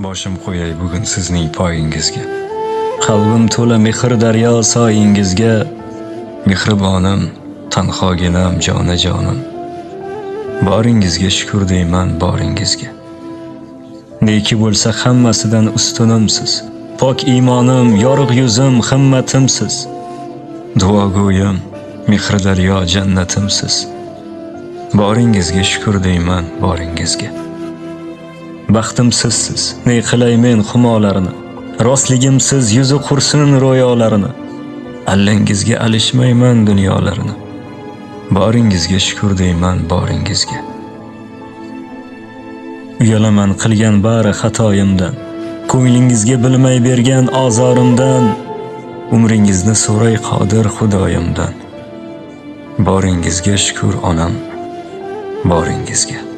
Boshim qo'yay bugun sizning poyingizga. Qalbim to'la mehr daryo soyingizga. Mehribonim, tanhoginam, jonajonim. Boringizga shukr deyman, boringizga. Neki bo'lsa hammasidan ustunimsiz. Pok imonim, yorug' yuzim, himmatimsiz. Duogo'yim, mehr daryo jannatimsiz. Boringizga shukr deyman, boringizga. Baxtimsizsiz, ne qilay men xumolarni. Rostligimsiz yuzi qursin ro'yolarini. Allangizga alishmayman dunyolarini. Boringizga shukr deyman, boringizga. Uyalaman qilgan bari xatoyimdan. Ko'nglingizga bilmay bergan ozorimdan. Umringizni so'ray qodir Xudoyimdan. Boringizga shukr onam, boringizga.